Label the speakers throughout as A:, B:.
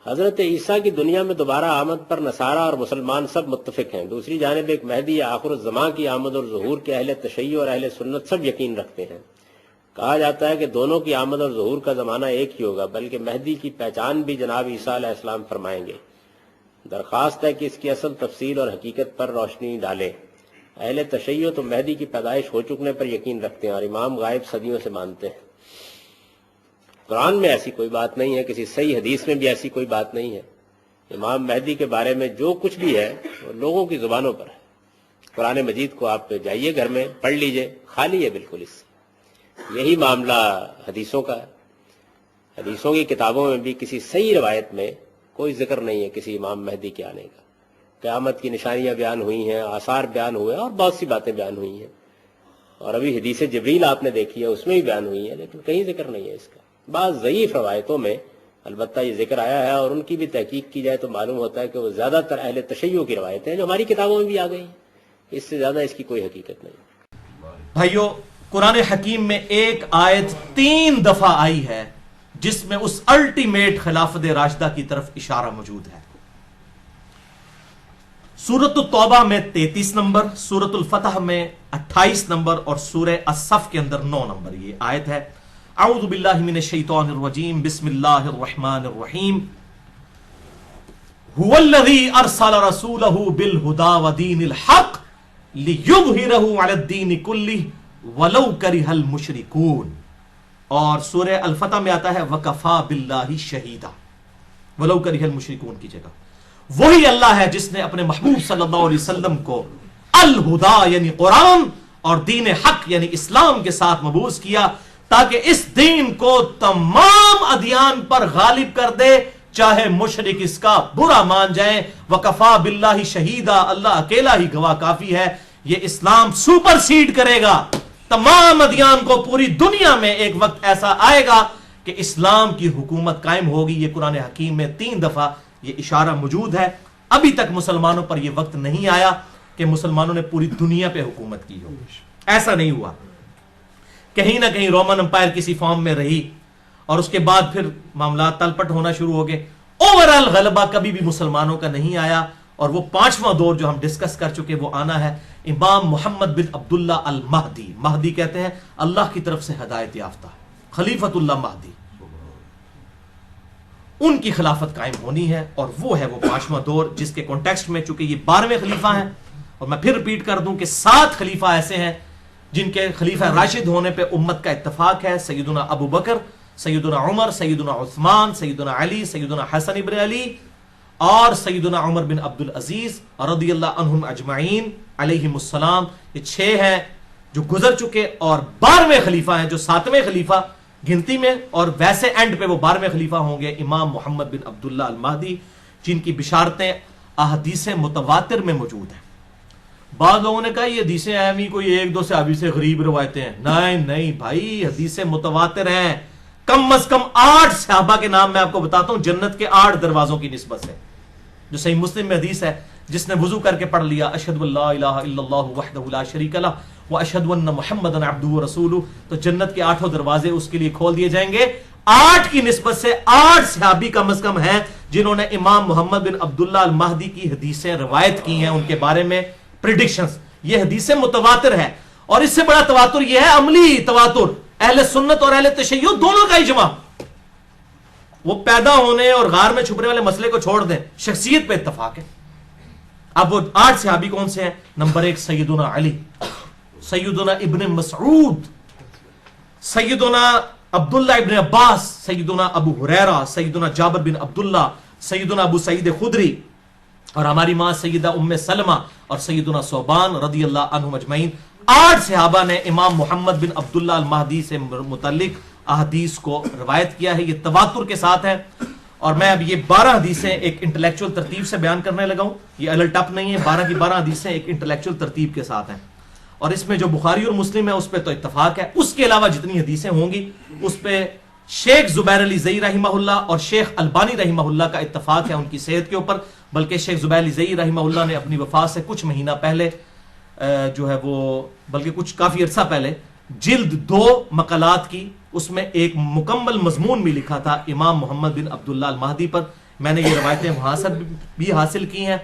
A: حضرت عیسیٰ کی دنیا میں دوبارہ آمد پر نصارہ اور مسلمان سب متفق ہیں. دوسری جانب ایک مہدی یا آخر الزمان کی آمد اور ظہور کے اہل تشیع اور اہل سنت سب یقین رکھتے ہیں. کہا جاتا ہے کہ دونوں کی آمد اور ظہور کا زمانہ ایک ہی ہوگا، بلکہ مہدی کی پہچان بھی جناب عیسیٰ علیہ السلام فرمائیں گے. درخواست ہے کہ اس کی اصل تفصیل اور حقیقت پر روشنی ڈالیں. اہل تشیع تو مہدی کی پیدائش ہو چکنے پر یقین رکھتے ہیں اور امام غائب صدیوں سے مانتے ہیں. قرآن میں ایسی کوئی بات نہیں ہے، کسی صحیح حدیث میں بھی ایسی کوئی بات نہیں ہے. امام مہدی کے بارے میں جو کچھ بھی ہے وہ لوگوں کی زبانوں پر ہے. قرآن مجید کو آپ جائیے گھر میں پڑھ لیجئے، خالی ہے بالکل اس سے. یہی معاملہ حدیثوں کا ہے. حدیثوں کی کتابوں میں بھی کسی صحیح روایت میں کوئی ذکر نہیں ہے کسی امام مہدی کے آنے کا. قیامت کی نشانیاں بیان ہوئی ہیں، آثار بیان ہوئے اور بہت سی باتیں بیان ہوئی ہیں، اور ابھی حدیث جبریل آپ نے دیکھی ہے اس میں بھی بیان ہوئی ہے، لیکن کہیں ذکر نہیں ہے اس کا. بعض ضعیف روایتوں میں البتہ یہ ذکر آیا ہے، اور ان کی بھی تحقیق کی جائے تو معلوم ہوتا ہے کہ وہ زیادہ تر اہل تشیع کی روایتیں ہیں جو ہماری کتابوں میں بھی آ گئی ہیں. اس سے زیادہ اس کی کوئی حقیقت نہیں.
B: بھائیو، قرآن حکیم میں ایک آیت 3 دفعہ آئی ہے جس میں اس الٹیمیٹ خلافت راشدہ کی طرف اشارہ موجود ہے. سورۃ التوبہ میں 33 نمبر، سورۃ الفتح میں 28 نمبر اور سورہ الصف کے اندر 9 نمبر یہ آیت ہے. اعوذ باللہ من الشیطان الرجیم، بسم اللہ الرحمن الرحیم. هو الذی ارسل رسولہ بالہدی ودین الحق لیظہرہ علی الدین کلہ ولو کرہ المشرکون. اور سورہ الفتح میں آتا ہے وکفا باللہ شہیدا، ولو کرہ المشرکون کی جگہ. وہی اللہ ہے جس نے اپنے محبوب صلی اللہ علیہ وسلم کو الہدی یعنی قرآن اور دین حق یعنی اسلام کے ساتھ مبعوث کیا تاکہ اس دین کو تمام ادیان پر غالب کر دے، چاہے مشرک اس کا برا مان جائیں. وکفا باللہ شہیدا، اللہ اکیلا ہی گواہ کافی ہے. یہ اسلام سپر سیڈ کرے گا تمام ادیان کو. پوری دنیا میں ایک وقت ایسا آئے گا کہ اسلام کی حکومت قائم ہوگی. یہ قرآن حکیم میں 3 دفعہ یہ اشارہ موجود ہے. ابھی تک مسلمانوں پر یہ وقت نہیں آیا کہ مسلمانوں نے پوری دنیا پہ حکومت کی ہو. ایسا نہیں ہوا. کہیں نہ کہیں رومن امپائر کسی فارم میں رہی اور اس کے بعد پھر معاملات تلپٹ ہونا شروع ہو گئے. اوورال غلبہ کبھی بھی مسلمانوں کا نہیں آیا. اور وہ 5واں دور جو ہم ڈسکس کر چکے وہ آنا ہے امام محمد بن عبداللہ المہدی. مہدی کہتے ہیں اللہ کی طرف سے ہدایت یافتہ، خلیفۃ اللہ مہدی. ان کی خلافت قائم ہونی ہے اور وہ ہے وہ 5واں دور جس کے کانٹیکسٹ میں چونکہ یہ 12ویں خلیفہ ہیں. اور میں پھر ریپیٹ کر دوں کہ 7 خلیفہ ایسے ہیں جن کے خلیفہ راشد ہونے پہ امت کا اتفاق ہے. سیدنا ابو بکر، سیدنا عمر، سیدنا عثمان، سیدنا علی، سیدنا حسن ابن علی اور سیدنا عمر بن عبد العزیز رضی اللہ عنہم اجمعین علیہم السلام. یہ 6 ہیں جو گزر چکے اور 12ویں خلیفہ ہیں جو 7ویں خلیفہ گنتی میں اور ویسے اینڈ پہ وہ 12ویں خلیفہ ہوں گے امام محمد بن عبداللہ المہدی، جن کی بشارتیں احادیث متواتر میں موجود ہیں. بعض لوگوں نے کہا یہ حدیثیں اہمی کوئی 1-2 صحابی سے غریب روایتیں ہیں. نہیں بھائی، حدیثیں متواتر ہیں. کم از کم 8 صحابہ کے نام میں آپ کو بتاتا ہوں جنت کے 8 دروازوں کی نسبت سے. جو صحیح مسلم میں حدیث ہے جس نے وضو کر کے پڑھ لیا اشہد ان لا الہ الا اللہ وحدہ لا شریک لہ واشہد ان محمدا عبدہ ورسولہ، تو جنت کے 8 دروازے اس کے لیے کھول دیے جائیں گے. 8 کی نسبت سے 8 صحابی کم از کم ہیں جنہوں نے امام محمد بن عبداللہ المہدی کی حدیثیں روایت کی ہیں، ان کے بارے میں پریڈکشنز. یہ حدیثیں متواتر ہے. اور اس سے بڑا تواتر یہ ہے عملی تواتر. اہل سنت اور اہل تشیع دونوں کا اجماع. وہ پیدا ہونے اور غار میں چھپنے والے مسئلے کو چھوڑ دیں، شخصیت پہ اتفاق ہے. اب وہ 8 صحابی کون سے ہیں؟ نمبر 1 سیدنا علی، سیدنا ابن مسعود، سیدنا عبداللہ ابن عباس، سیدنا ابو ہریرہ، سیدنا جابر بن عبداللہ، سیدنا ابو سعید خدری، اور ہماری ماں سیدہ ام سلمہ اور سیدنا ثوبان رضی اللہ عنہم اجمعین. 8 صحابہ نے امام محمد بن عبداللہ المہدی سے متعلق احادیث کو روایت کیا ہے. یہ تواتر کے ساتھ ہے. اور میں اب یہ 12 حدیثیں ایک انٹلیکچوئل ترتیب سے بیان کرنے لگا ہوں. یہ الٹ اپ نہیں ہے، 12 کی 12 حدیثیں ایک انٹلیکچوئل ترتیب کے ساتھ ہیں. اور اس میں جو بخاری اور مسلم ہے اس پہ تو اتفاق ہے. اس کے علاوہ جتنی حدیثیں ہوں گی اس پہ شیخ زبیر علی زئی رحمہ اللہ اور شیخ البانی رحمہ اللہ کا اتفاق ہے ان کی صحت کے اوپر. بلکہ شیخ زبیر علی زئی رحمہ اللہ نے اپنی وفات سے کچھ مہینہ پہلے جو ہے وہ بلکہ کچھ کافی عرصہ پہلے جلد 2 مقالات کی، اس میں ایک مکمل مضمون بھی لکھا تھا امام محمد بن عبداللہ المہدی پر. میں نے یہ روایتیں وہاں سے بھی حاصل کی ہیں،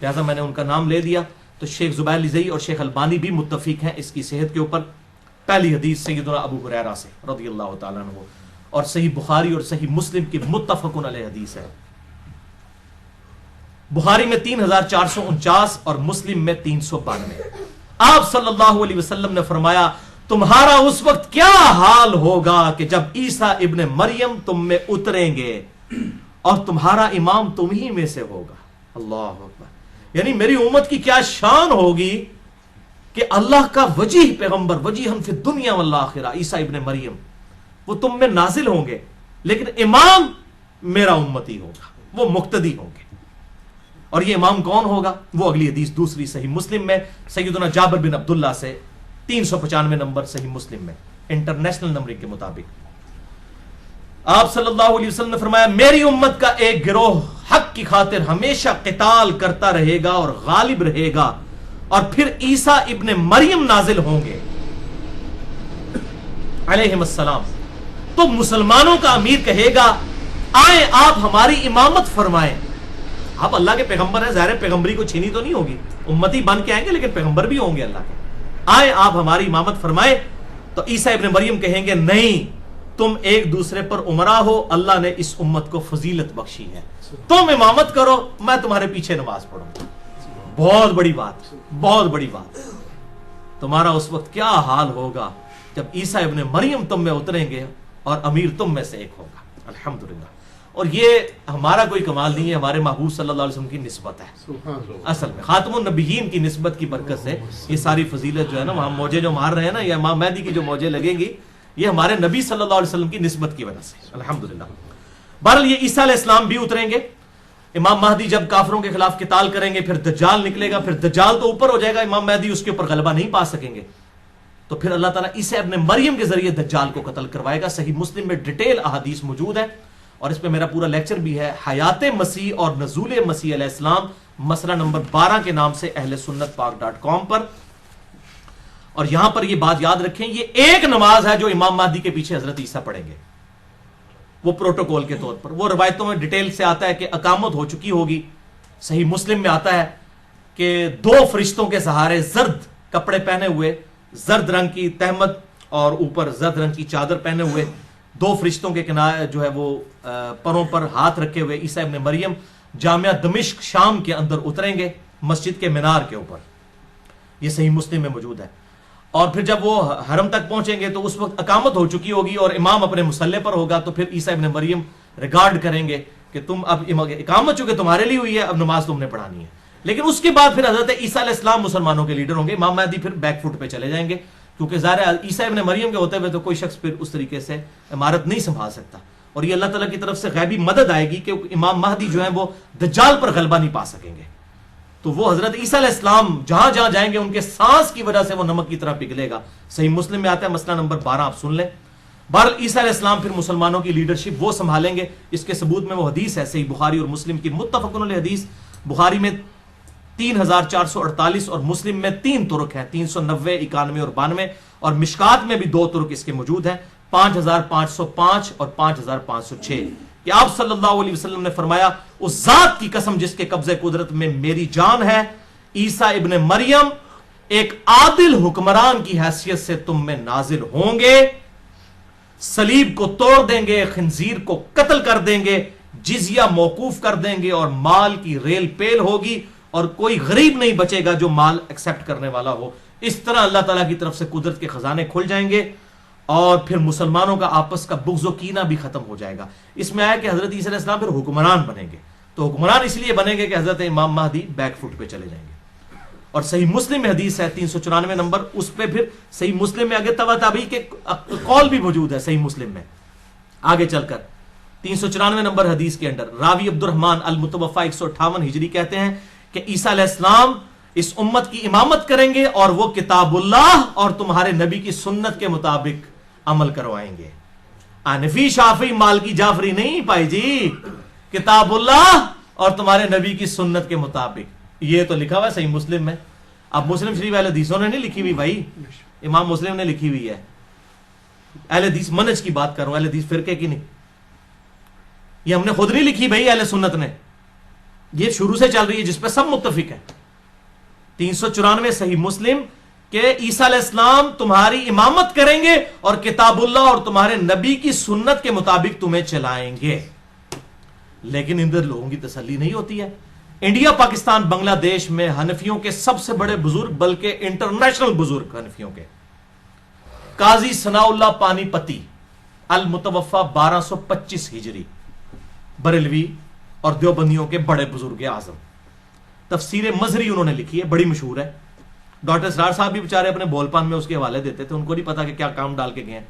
B: لہٰذا میں نے ان کا نام لے دیا. تو شیخ زبیر لزئی اور شیخ البانی بھی متفق ہیں اس کی صحت کے اوپر. پہلی حدیث سیدنا ابو ہریرہ سے رضی اللہ تعالیٰ عنہ، اور صحیح بخاری اور صحیح مسلم کی متفق علیہ حدیث ہے. بخاری میں 3449 اور مسلم میں 392. آپ صلی اللہ علیہ وسلم نے فرمایا تمہارا اس وقت کیا حال ہوگا کہ جب عیسیٰ ابن مریم تم میں اتریں گے اور تمہارا امام تم ہی میں سے ہوگا. اللہ اکبر. یعنی میری امت کی کیا شان ہوگی کہ اللہ کا وجیح پیغمبر، وجیحاً فی الدنیا والآخرہ، عیسیٰ ابن مریم وہ تم میں نازل ہوں گے، لیکن امام میرا امتی ہوگا، وہ مقتدی ہوں گے. اور یہ امام کون ہوگا؟ وہ اگلی حدیث دوسری صحیح مسلم میں سیدنا جابر بن عبداللہ سے 395 نمبر صحیح مسلم میں انٹرنیشنل نمبرنگ کے مطابق. آپ صلی اللہ علیہ وسلم نے فرمایا میری امت کا ایک گروہ حق کی خاطر ہمیشہ قتال کرتا رہے گا اور غالب رہے گا، اور پھر عیسیٰ ابن مریم نازل ہوں گے علیہم السلام. تو مسلمانوں کا امیر کہے گا آئیں آپ ہماری امامت فرمائیں. آپ اللہ کے پیغمبر ہیں، ظاہر پیغمبری کو چھینی تو نہیں ہوگی، امتی بن کے آئیں گے لیکن پیغمبر بھی ہوں گے اللہ کے. آئیں آپ ہماری امامت فرمائیں. تو عیسیٰ ابن مریم کہیں گے نہیں، تم ایک دوسرے پر امراء ہو، اللہ نے اس امت کو فضیلت بخشی ہے، تم امامت کرو، میں تمہارے پیچھے نماز پڑھوں. بہت بڑی بات، بہت بڑی بات. تمہارا اس وقت کیا حال ہوگا جب عیسیٰ ابن مریم تم میں اتریں گے اور امیر تم میں سے ایک ہوگا. الحمدللہ. اور یہ ہمارا کوئی کمال نہیں ہے، ہمارے محبوب صلی اللہ علیہ وسلم کی نسبت ہے. اصل میں خاتم النبیین کی نسبت کی برکت سے یہ ساری فضیلت جو ہے نا، وہاں موجے جو مار رہے ہیں نا، یہ امام مہدی کی جو موجے لگیں گی، یہ ہمارے نبی صلی اللہ علیہ وسلم کی نسبت کی وجہ سے. الحمدللہ. بہرحال یہ عیسیٰ علیہ السلام بھی اتریں گے. امام مہدی جب کافروں کے خلاف قتال کریں گے، پھر دجال نکلے گا، پھر دجال تو اوپر ہو جائے گا، امام مہدی اس کے اوپر غلبہ نہیں پا سکیں گے. تو پھر اللہ تعالیٰ عیسیٰ ابن مریم کے ذریعے دجال کو قتل کروائے گا. صحیح مسلم میں ڈیٹیل احادیث موجود ہے، اور اس پہ میرا پورا لیکچر بھی ہے، حیات مسیح اور نزول مسیح علیہ السلام، مسئلہ نمبر 12 کے نام سے اہل سنت پاک.com پر. اور یہاں پر یہ بات یاد رکھیں، یہ ایک نماز ہے جو امام مہدی کے پیچھے حضرت عیسیٰ پڑھیں گے، وہ پروٹوکول کے طور پر. وہ روایتوں میں ڈیٹیل سے آتا ہے کہ اقامت ہو چکی ہوگی. صحیح مسلم میں آتا ہے کہ 2 فرشتوں کے سہارے زرد کپڑے پہنے ہوئے، زرد رنگ کی تہمت اور اوپر زرد رنگ کی چادر پہنے ہوئے، 2 فرشتوں کے کنارے جو ہے وہ پروں پر ہاتھ رکھے ہوئے عیسیٰ ابن مریم جامعہ دمشق شام کے اندر اتریں گے، مسجد کے مینار کے اوپر. یہ صحیح مسلم میں موجود ہے. اور پھر جب وہ حرم تک پہنچیں گے تو اس وقت اقامت ہو چکی ہوگی اور امام اپنے مصلی پر ہوگا. تو پھر عیسیٰ ابن مریم ریگارڈ کریں گے کہ تم اب اقامت چونکہ تمہارے لیے ہوئی ہے، اب نماز تم نے پڑھانی ہے. لیکن اس کے بعد پھر حضرت عیسیٰ علیہ السلام مسلمانوں کے لیڈر ہوں گے. امام مہدی پھر بیک فٹ پہ چلے جائیں گے، کیونکہ ظاہر عیسیٰ ابن مریم کے ہوتے ہوئے تو کوئی شخص پھر اس طریقے سے عمارت نہیں سنبھال سکتا. اور یہ اللہ تعالیٰ کی طرف سے غیبی مدد آئے گی کہ امام مہدی جو ہے وہ دجال پر غلبہ نہیں پا سکیں گے. تو وہ حضرت عیسیٰ علیہ السلام جہاں جہاں جائیں گے ان کے سانس کی وجہ سے وہ نمک کی طرح پگھلے گا. صحیح مسلم میں آتا ہے مسئلہ نمبر 12، آپ سن لیں. بہرحال عیسیٰ علیہ السلام پھر مسلمانوں کی لیڈرشپ وہ سنبھالیں گے. اس کے ثبوت میں وہ حدیث ہے صحیح بخاری اور مسلم کی متفق علیہ حدیث. بخاری میں 3448 اور مسلم میں 3 طرق ہیں، 390، 91 اور 92. اور مشکات میں بھی 2 طرق اس کے موجود ہیں، 5505 اور 5506، کہ آپ صلی اللہ علیہ وسلم نے فرمایا اس ذات کی قسم جس کے قبضے قدرت میں میری جان ہے، عیسیٰ ابن مریم ایک عادل حکمران کی حیثیت سے تم میں نازل ہوں گے، صلیب کو توڑ دیں گے، خنزیر کو قتل کر دیں گے، جزیہ موقوف کر دیں گے، اور مال کی ریل پیل ہوگی اور کوئی غریب نہیں بچے گا جو مال ایکسپٹ کرنے والا ہو. اس طرح اللہ تعالیٰ کی طرف سے قدرت کے خزانے کھل جائیں گے اور پھر مسلمانوں کا آپس کا بغض و کینہ بھی ختم ہو جائے گا. اس میں آیا کہ حضرت عیسیٰ علیہ السلام پھر حکمران بنیں گے. تو حکمران اس لیے بنیں گے کہ حضرت امام مہدی بیک فٹ پہ چلے جائیں گے. اور صحیح مسلم میں حدیث ہے 394 نمبر، اس پہ پھر صحیح مسلم میں آگے تبع تابعی کے قول بھی موجود ہے. صحیح مسلم میں آگے چل کر 394 نمبر حدیث کے اندر راوی عبد الرحمن المتوفا 158 ہجری کہتے ہیں کہ عیسیٰ علیہ السلام اس امت کی امامت کریں گے اور وہ کتاب اللہ اور تمہارے نبی کی سنت کے مطابق عمل کروائیں گے. حنفی شافعی مالکی جعفری نہیں پائی جی، کتاب اللہ اور تمہارے نبی کی سنت کے مطابق. یہ تو لکھا ہوا ہے صحیح مسلم میں. اب مسلم شریف اہل حدیثوں نے نہیں لکھی ہوئی بھائی، امام مسلم نے لکھی ہوئی ہے. اہل حدیث منہج کی بات کر رہا ہوں، اہل حدیث فرقے کی نہیں. یہ ہم نے خود نہیں لکھی بھائی اہل سنت نے، یہ شروع سے چل رہی ہے جس پہ سب متفق ہیں۔ 394 صحیح مسلم کہ عیسیٰ علیہ السلام تمہاری امامت کریں گے اور کتاب اللہ اور تمہارے نبی کی سنت کے مطابق تمہیں چلائیں گے۔ لیکن ادھر لوگوں کی تسلی نہیں ہوتی ہے۔ انڈیا، پاکستان، بنگلہ دیش میں حنفیوں کے سب سے بڑے بزرگ، بلکہ انٹرنیشنل بزرگ حنفیوں کے، قاضی ثناء اللہ پانی پتی المتوفا 1225 ہجری، بریلوی اور دیوبندیوں کے بڑے بزرگ اعظم، تفسیر مظہری انہوں نے لکھی ہے، بڑی مشہور ہے۔ ڈاکٹر اسرار صاحب بھی بیچارے اپنے بول پان میں اس کے حوالے دیتے تھے، ان کو نہیں پتا کہ کیا کام ڈال کے گئے ہیں۔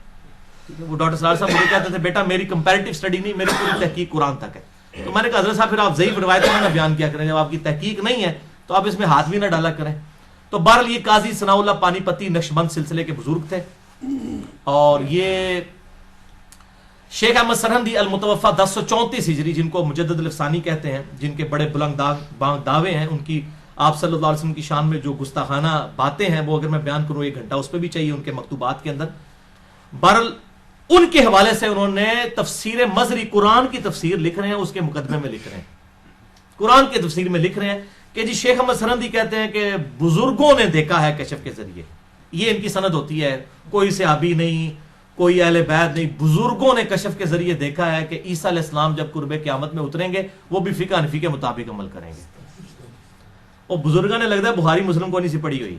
B: وہ ڈاکٹر اسرار صاحب مجھے کہتے تھے بیٹا میری کمپیریٹیو سٹڈی نہیں، میری پوری تحقیق قرآن تک ہے۔ تو میں نے کہا حضرت صاحب پھر آپ ضعیف روایتوں میں نہ بیان کیا کریں، جب آپ کی تحقیق نہیں ہے تو آپ اس میں ہاتھ بھی نہ ڈالا کریں۔ تو بہرحال یہ قاضی ثناء اللہ پانی پتی نقشبند سلسلے کے بزرگ تھے، اور یہ شیخ احمد سرہندی المتوفا 1034 ہجری، جن کو مجدد الافسانی کہتے ہیں، جن کے بڑے بلند دعوے ہیں، ان کی آپ صلی اللہ علیہ وسلم کی شان میں جو گستاخانہ باتیں ہیں وہ اگر میں بیان کروں 1 گھنٹہ اس پہ بھی چاہیے ان کے مکتوبات کے اندر۔ بہرحال ان کے حوالے سے انہوں نے تفسیر مظہری، قرآن کی تفسیر لکھ رہے ہیں، اس کے مقدمے میں لکھ رہے ہیں، قرآن کی تفسیر میں لکھ رہے ہیں کہ جی شیخ احمد سرہندی کہتے ہیں کہ بزرگوں نے دیکھا ہے کشف کے ذریعے، یہ ان کی سند ہوتی ہے، کوئی صحابی نہیں، کوئی اہل بیت نہیں، بزرگوں نے کشف کے ذریعے دیکھا ہے کہ عیسیٰ علیہ السلام جب قرب قیامت میں اتریں گے وہ بھی فقہ حنفی کے مطابق عمل کریں گے۔ اور بزرگوں نے لگتا ہے بخاری مسلم کو نہیں سی پڑھی ہوئی،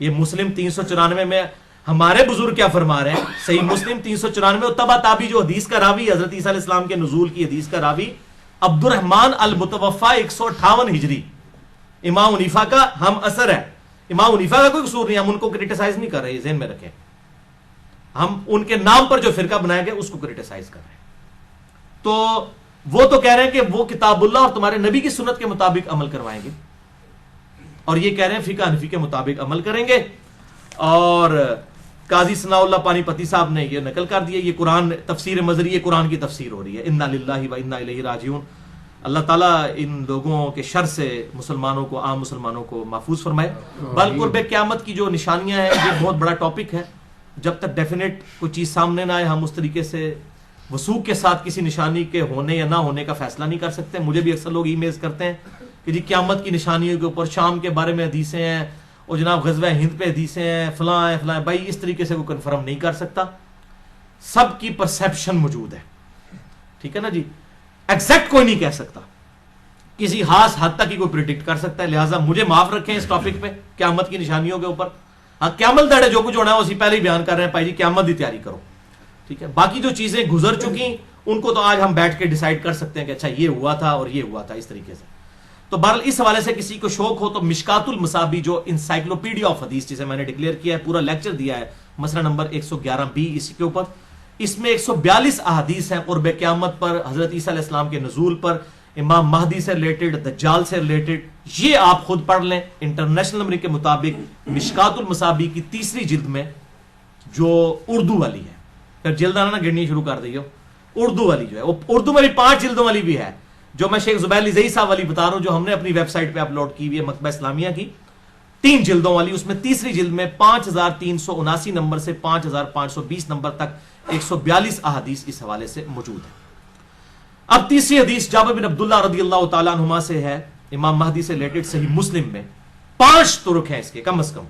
B: یہ مسلم 394 میں ہمارے بزرگ کیا فرما رہے ہیں، صحیح مسلم 394 اور تبع تابی جو حدیث کا راوی، حضرت عیسیٰ علیہ السلام کے نزول کی حدیث کا راوی عبد الرحمن المتوفا 158 ہجری، امام حنیفہ کا ہم اثر ہے۔ امام حنیفہ کا کوئی قصور نہیں، ہم ان کو کرٹیسائز نہیں کر رہے، یہ ذہن میں رکھیں، ہم ان کے نام پر جو فرقہ بنایا گیا اس کو کرٹیسائز کر رہے ہیں۔ تو وہ تو کہہ رہے ہیں کہ وہ کتاب اللہ اور تمہارے نبی کی سنت کے مطابق عمل کروائیں گے، اور یہ کہہ رہے ہیں فقہ حنفی کے مطابق عمل کریں گے۔ اور قاضی ثناء اللہ پانی پتی صاحب نے یہ نقل کر دیا، یہ قرآن تفسیر مظہری، یہ قرآن کی تفسیر ہو رہی ہے، انا للہ و انا الیہ راجعون۔ اللہ تعالیٰ ان لوگوں کے شر سے مسلمانوں کو، عام مسلمانوں کو محفوظ فرمائے۔ بل قرب قیامت کی جو نشانیاں ہیں یہ بہت بڑا ٹاپک ہے، جب تک ڈیفینیٹ کوئی چیز سامنے نہ آئے ہم اس طریقے سے وثوق کے ساتھ کسی نشانی کے ہونے یا نہ ہونے کا فیصلہ نہیں کر سکتے۔ مجھے بھی اکثر لوگ ای میلز کرتے ہیں کہ جی قیامت کی نشانیوں کے اوپر شام کے بارے میں حدیثیں ہیں، اور جناب غزوہ ہند پہ حدیثیں ہیں، فلاں فلاں، بھائی اس طریقے سے کوئی کنفرم نہیں کر سکتا، سب کی پرسیپشن موجود ہے، ٹھیک ہے نا جی، ایگزیکٹ کوئی نہیں کہہ سکتا، کسی خاص حد تک ہی کوئی پریڈکٹ کر سکتا ہے۔ لہٰذا مجھے معاف رکھیں اس ٹاپک پہ، قیامت کی نشانیوں کے اوپر۔ ہاں قیامت دڑے جو کچھ ہونا ہے اسی پہلے ہی بیان کر رہے ہیں، بھائی جی قیامت کی تیاری کرو، ٹھیک ہے۔ باقی جو چیزیں گزر چکی ان کو تو آج ہم بیٹھ کے ڈیسائیڈ کر سکتے ہیں کہ اچھا یہ ہوا تھا اور یہ ہوا تھا، اس طریقے سے۔ تو بہرحال اس حوالے سے کسی کو شوق ہو تو مشکات المصابیح جو انسائکلوپیڈیا آف حدیث جسے میں نے ڈکلیئر کیا ہے، پورا لیکچر دیا ہے، مسئلہ نمبر 111B اس کے اوپر، اس میں 142 احادیث ہیں قرب قیامت پر، حضرت عیسیٰ علیہ السلام کے نزول پر، امام مہدی سے ریلیٹڈ، دجال سے ریلیٹڈ، یہ آپ خود پڑھ لیں انٹرنیشنل نمبر کے مطابق مشکات المصابیح کی 3 جلد میں جو اردو والی ہے، پھر جلد آنا نہ گرنی شروع کر دیو، اردو والی جو ہے وہ اردو والی 5 جلدوں والی بھی ہے، جو میں شیخ زبیر علی زئی صاحب والی بتا رہا ہوں جو ہم نے اپنی ویب سائٹ پہ اپلوڈ کی ہوئی ہے، مکتبہ اسلامیہ کی 3 جلدوں والی، اس میں 3 جلد میں 5379 نمبر سے 5520 نمبر تک 142 احادیث اس حوالے سے موجود ہے۔ اب تیسری حدیث جابر بن عبداللہ رضی اللہ تعالیٰ عنہما سے ہے، امام مہدی سے ریلیٹڈ، صحیح مسلم میں 5 طرق ہیں اس کے کم از کم،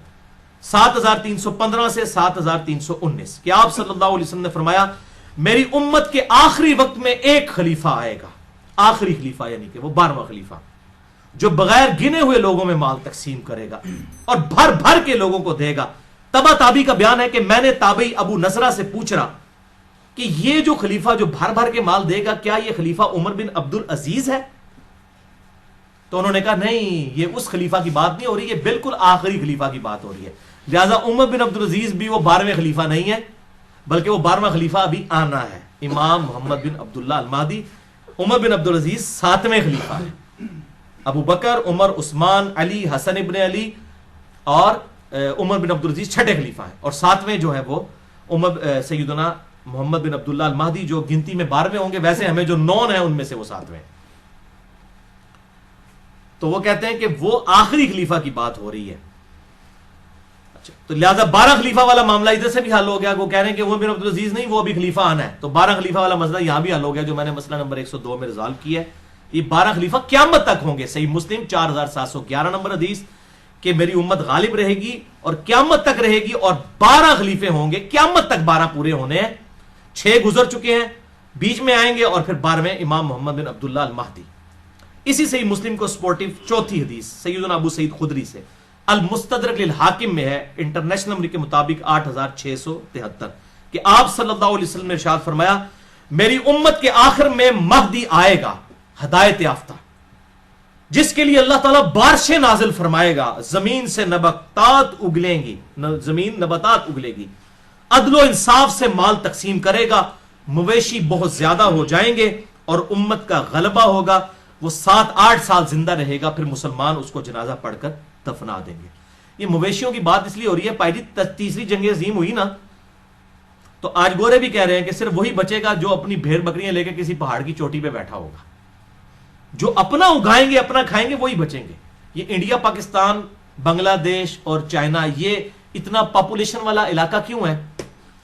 B: 7315 سے 7319، کہ آپ صلی اللہ علیہ وسلم نے فرمایا میری امت کے آخری وقت میں ایک خلیفہ آئے گا، آخری خلیفہ یعنی کہ وہ 12واں خلیفہ، جو بغیر گنے ہوئے لوگوں میں مال تقسیم کرے گا اور بھر بھر کے لوگوں کو دے گا۔ تبا تابی کا بیان ہے کہ میں نے تابعی ابو نصرہ سے پوچھ رہا کہ یہ جو خلیفہ جو بھر بھر کے مال دے گا کیا یہ خلیفہ عمر بن عبد العزیز ہے؟ تو انہوں نے کہا نہیں، یہ اس خلیفہ کی بات نہیں ہو رہی، یہ بالکل آخری خلیفہ کی بات ہو رہی ہے۔ لہذا عمر بن عبد العزیز بھی وہ 12ویں خلیفہ نہیں ہے، بلکہ وہ 12واں خلیفہ ابھی آنا ہے، امام محمد بن عبداللہ المہدی۔ عمر بن عبد العزیز 7ویں خلیفہ ہے، ابو بکر، عمر، عثمان، علی، حسن ابن علی اور عمر بن عبد العزیز 6ٹھے خلیفہ ہیں، اور 7ویں جو ہے وہ عمر سیدنا محمد بن عبداللہ المہدی، جو گنتی میں 12ویں ہوں گے، ویسے ہمیں جو 9 ہیں ان میں سے وہ 7ویں۔ تو وہ کہتے ہیں کہ وہ آخری خلیفہ کی بات ہو رہی ہے۔ تو لہٰذا 12 خلیفہ والا معاملہ ادھر سے بھی حل ہو گیا. وہ کہہ رہے ہیں کہ عمر بن عبدالعزیز نہیں، وہ ابھی خلیفہ آنا ہے، تو 12 خلیفہ والا مسئلہ یہاں بھی حل ہو گیا جو میں نے مسئلہ نمبر 102 میں ریزالو کیا ہے. یہ 12 خلیفہ قیامت تک ہوں گے. صحیح مسلم 4711 نمبر حدیث کہ میری امت غالب رہے گی اور قیامت تک رہے گی، اور 12 خلیفے ہوں گے، قیامت تک 12 پورے ہونے ہیں. 6 گزر چکے ہیں، بیچ میں آئیں گے، اور پھر 12ویں امام محمد بن عبداللہ المہدی. اسی صحیح مسلم کو سپورٹیو چوتھی حدیث سیدنا ابو سعید خدری سے المستدرک للحاکم میں ہے، انٹرنیشنل نمبر کے مطابق 8673 کہ آپ صلی اللہ علیہ وسلم نے ارشاد فرمایا میری امت کے آخر میں مہدی آئے گا ہدایت یافتہ، جس کے لیے اللہ تعالیٰ بارشیں نازل فرمائے گا، زمین سے نباتات اگلیں گی، زمین نباتات اگلے گی، عدل و انصاف سے مال تقسیم کرے گا، مویشی بہت زیادہ ہو جائیں گے اور امت کا غلبہ ہوگا. وہ 7-8 سال زندہ رہے گا، پھر مسلمان اس کو جنازہ پڑھ کر دفنا دیں گے. یہ مویشیوں کی بات اس لیے ہو رہی ہے، پہلی تیسری جنگ عظیم ہوئی نا، تو آج گورے بھی کہہ رہے ہیں کہ صرف وہی بچے گا جو اپنی بھیڑ بکریاں لے کے کسی پہاڑ کی چوٹی پہ بیٹھا ہوگا. جو اپنا اگائیں گے، اپنا کھائیں گے، وہی بچیں گے. یہ انڈیا، پاکستان، بنگلہ دیش اور چائنا، یہ اتنا پاپولیشن والا علاقہ کیوں ہے؟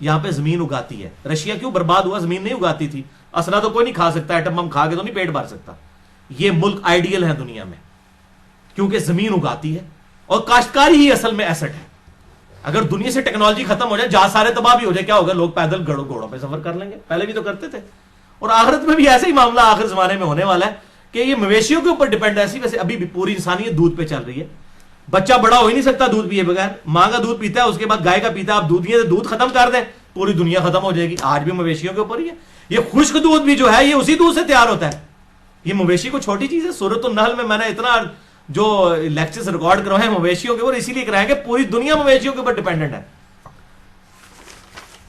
B: یہاں پہ زمین اگاتی ہے. رشیا کیوں برباد ہوا؟ زمین نہیں اگاتی تھی. اسلحہ تو کوئی نہیں کھا سکتا، ایٹم بم کھا کے تو نہیں پیٹ بھر سکتا. یہ ملک آئیڈیل ہے دنیا میں کیونکہ زمین اگاتی ہے، اور کاشتکاری ہی اصل میں ایسٹ ہے. اگر دنیا سے ٹیکنالوجی ختم ہو جائے، جہاز سارے تباہ بھی ہو جائے، کیا ہوگا؟ لوگ پیدل گھوڑوں پہ سفر کر لیں گے. پہلے بھی تو کرتے تھے. اور آخرت میں بھی ایسے ہی معاملہ آخر زمانے میں ہونے والا ہے کہ یہ مویشیوں کے اوپر ڈیپینڈ ہے. ویسے ابھی بھی پوری انسانیت دودھ پہ چل رہی ہے. بچہ بڑا ہو ہی نہیں سکتا دودھ پیے بغیر. ماں کا دودھ پیتا ہے، اس کے بعد گائے کا پیتا ہے. آپ دودھ پیے تو دودھ ختم کر دیں، پوری دنیا ختم ہو جائے گی. آج بھی مویشیوں کے اوپر ہی ہے. یہ خشک دودھ بھی جو ہے یہ اسی دودھ سے تیار ہوتا ہے. یہ مویشی کو چھوٹی چیز ہے. سورۃ النحل میں نے اتنا جو لیکچرز ریکارڈ کروائے ہیں مویشیوں کے اوپر، اسی لیے کرائے کہ پوری دنیا مویشیوں کے اوپر ڈیپینڈنٹ ہے.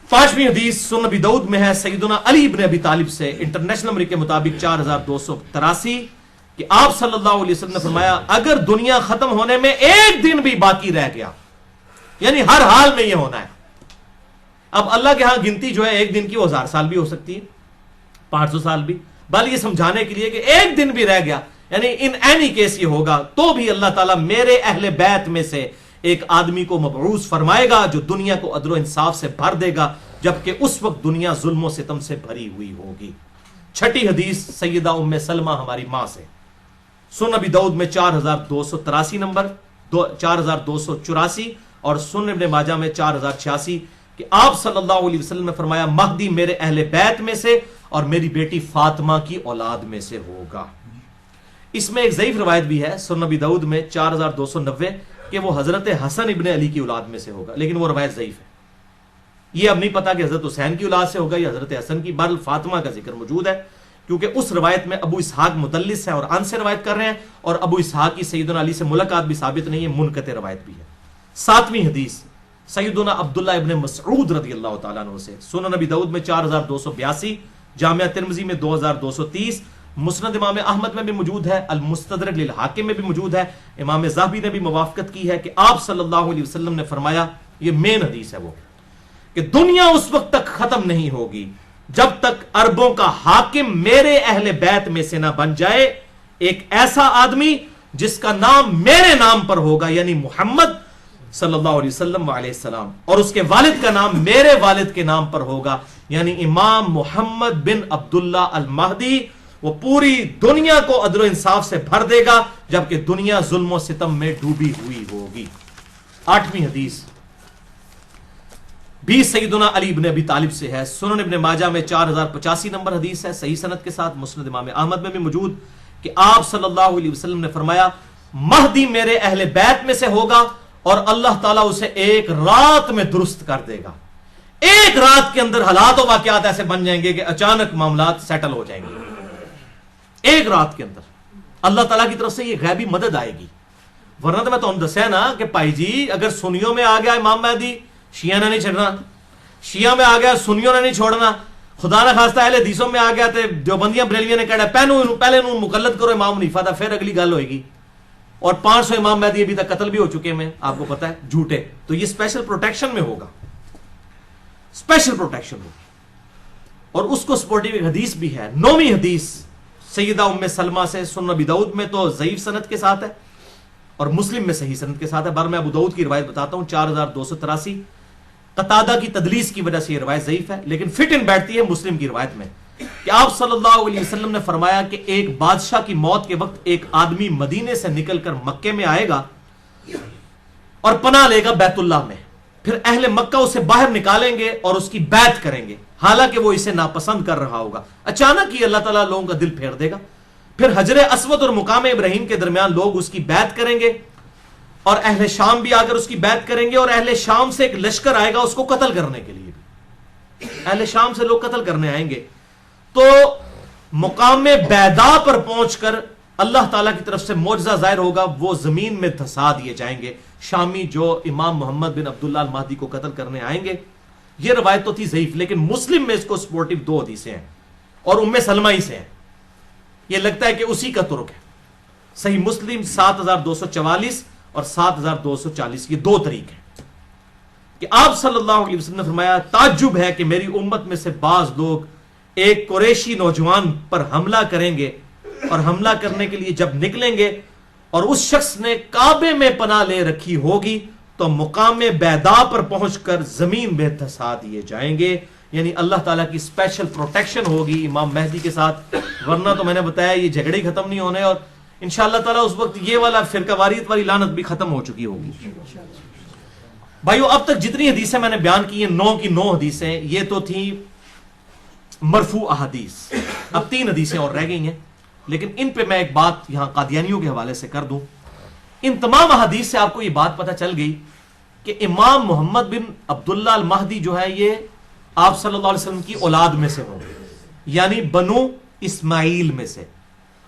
B: 5ویں حدیث سنن ابی داؤد میں ہے سیدنا علی ابن ابی طالب سے، انٹرنیشنل نمبر کے مطابق 4283 کہ آپ صلی اللہ علیہ وسلم نے فرمایا اگر دنیا ختم ہونے میں ایک دن بھی باقی رہ گیا، یعنی ہر حال میں یہ ہونا ہے. اب اللہ کے ہاں گنتی جو ہے ایک دن کی وہ 1000 سال بھی ہو سکتی ہے، 500 سال بھی، بل یہ سمجھانے کے لیے کہ ایک دن بھی رہ گیا، یعنی ان اینی کیس یہ ہوگا تو بھی اللہ تعالیٰ میرے اہل بیت میں سے ایک آدمی کو مبعوث فرمائے گا جو دنیا کو عدل و انصاف سے بھر دے گا، جبکہ اس وقت دنیا ظلم و ستم سے بھری ہوئی ہوگی. 6ٹھی حدیث سیدہ ام سلمہ ہماری ماں سے، سنن ابی داؤد میں 4283 نمبر، 4284 اور سنن ابن ماجہ میں 4086 کہ آپ صلی اللہ علیہ وسلم نے فرمایا مہدی میرے اہل بیت میں سے اور میری بیٹی فاطمہ کی اولاد میں سے ہوگا. اس میں ایک ضعیف روایت بھی ہے سنن ابی داؤد میں 4290 کہ وہ حضرت حسن ابن علی کی اولاد میں سے ہوگا، لیکن وہ روایت ضعیف ہے. یہ اب نہیں پتا کہ حضرت حسین کی اولاد سے ہوگا یا حضرت حسن کی. بہرحال فاطمہ کا ذکر موجود ہے کیونکہ اس روایت میں ابو اسحاق مدلس ہے اور ان سے روایت کر رہے ہیں، اور ابو اسحاق کی سیدنا علی سے ملاقات بھی ثابت نہیں ہے، منقطع روایت بھی ہے. 7ویں حدیث سیدنا عبداللہ ابن مسعود رضی اللہ تعالیٰ عنہ سے، سنن نبی داؤد میں 4282، جامعہ ترمذی میں 2230، مسند امام احمد میں بھی موجود ہے، المستدرک للحاکم میں بھی موجود ہے. امام ذہبی نے بھی موافقت کی ہے کہ آپ صلی اللہ علیہ وسلم نے فرمایا، یہ مین حدیث ہے وہ، کہ دنیا اس وقت تک ختم نہیں ہوگی جب تک عربوں کا حاکم میرے اہل بیت میں سے نہ بن جائے ایک ایسا آدمی جس کا نام میرے نام پر ہوگا، یعنی محمد صلی اللہ علیہ وسلم علیہ السلام، اور اس کے والد کا نام میرے والد کے نام پر ہوگا، یعنی امام محمد بن عبداللہ المہدی. وہ پوری دنیا کو عدل و انصاف سے بھر دے گا جبکہ دنیا ظلم و ستم میں ڈوبی ہوئی ہوگی. 8ویں حدیث بھی سیدنا علی ابن ابی طالب سے ہے، سنن ابن ماجہ میں 4085 نمبر حدیث ہے، صحیح سند کے ساتھ، مسند امام احمد میں بھی موجود کہ آپ صلی اللہ علیہ وسلم نے فرمایا مہدی میرے اہل بیت میں سے ہوگا اور اللہ تعالیٰ اسے ایک رات میں درست کر دے گا. ایک رات کے اندر حالات و واقعات ایسے بن جائیں گے کہ اچانک معاملات سیٹل ہو جائیں گے. ایک رات کے اندر اللہ تعالیٰ کی طرف سے یہ غیبی مدد آئے گی. ورنہ تو میں تو دسیا نا کہ بھائی جی اگر سنیوں میں آ گیا امام مہدی، شیعہ نے نہیں چھڑنا، شیعہ میں آ گیا سنیوں نے نہیں چھوڑنا، خدا نہ خواستہ اہل حدیثوں میں آ گیا تو دیوبندیاں بریلویوں نے کہا پہلے انہوں مقلد کرو امام حنیفہ تھا، پھر اگلی گل ہوئے گی. اور 500 امام مہدی ابھی تک قتل بھی ہو چکے ہیں، آپ کو پتا ہے، جھوٹے. تو یہ اسپیشل پروٹیکشن میں ہوگا، اسپیشل پروٹیکشن ہوگی. اور اس کو سپورٹیو ایک حدیث بھی ہے، 9ویں حدیث سیدہ ام سلمہ سے، سنن ابی داؤد میں تو ضعیف سند کے ساتھ ہے، اور مسلم میں صحیح سند کے ساتھ ہے. بار میں ابو داؤد کی روایت بتاتا ہوں 4283. قتادہ کی تدلیس کی وجہ سے یہ روایت ضعیف ہے, لیکن فٹ ان بیٹھتی ہے مسلم کی روایت میں کہ آپ صلی اللہ علیہ وسلم نے فرمایا کہ ایک بادشاہ کی موت کے وقت ایک آدمی مدینے سے نکل کر مکے میں آئے گا اور پناہ لے گا بیت اللہ میں, پھر اہل مکہ اسے باہر نکالیں گے اور اس کی بیعت کریں گے حالانکہ وہ اسے ناپسند کر رہا ہوگا. اچانک ہی اللہ تعالیٰ لوگوں کا دل پھیر دے گا, پھر حجر اسود اور مقام ابراہیم کے درمیان لوگ اس کی بیعت کریں گے اور اہل شام بھی آ کر اس کی بیعت کریں گے, اور اہل شام سے ایک لشکر آئے گا اس کو قتل کرنے کے لیے بھی. اہل شام سے لوگ قتل کرنے آئیں گے تو مقام بیدا پر پہنچ کر اللہ تعالیٰ کی طرف سے معجزہ ظاہر ہوگا, وہ زمین میں دھسا دیے جائیں گے شامی جو امام محمد بن عبداللہ المہدی کو قتل کرنے آئیں گے. یہ روایت تو تھی ضعیف, لیکن مسلم میں اس کو سپورٹیو 2 حدیثیں ہیں اور ام سلمہ ہی سے ہیں. یہ لگتا ہے کہ اسی کا ترک ہے. صحیح مسلم 7244 اور 7240, یہ 2 طریق ہیں کہ آپ صلی اللہ علیہ وسلم نے فرمایا تعجب ہے کہ میری امت میں سے بعض لوگ ایک قریشی نوجوان پر حملہ کریں گے, اور حملہ کرنے کے لیے جب نکلیں گے اور اس شخص نے کعبے میں پناہ لے رکھی ہوگی تو مقام بیدا پر پہنچ کر زمین میں دھسا دیے جائیں گے. یعنی اللہ تعالیٰ کی اسپیشل پروٹیکشن ہوگی امام مہدی کے ساتھ, ورنہ تو میں نے بتایا یہ جھگڑے ہی ختم نہیں ہونے, اور انشاءاللہ تعالیٰ اس وقت یہ والا فرقہ واریت والی لعنت بھی ختم ہو چکی ہوگی. بھائیو اب تک جتنی حدیثیں میں نے بیان کی ہیں 9 کی 9 حدیثیں یہ تو تھیں مرفوع احادیث. اب 3 حدیثیں اور رہ گئی ہیں, لیکن ان پہ میں ایک بات یہاں قادیانیوں کے حوالے سے کر دوں. ان تمام احادیث سے آپ کو یہ بات پتہ چل گئی کہ امام محمد بن عبداللہ المہدی جو ہے یہ آپ صلی اللہ علیہ وسلم کی اولاد میں سے ہوں گے, یعنی بنو اسماعیل میں سے,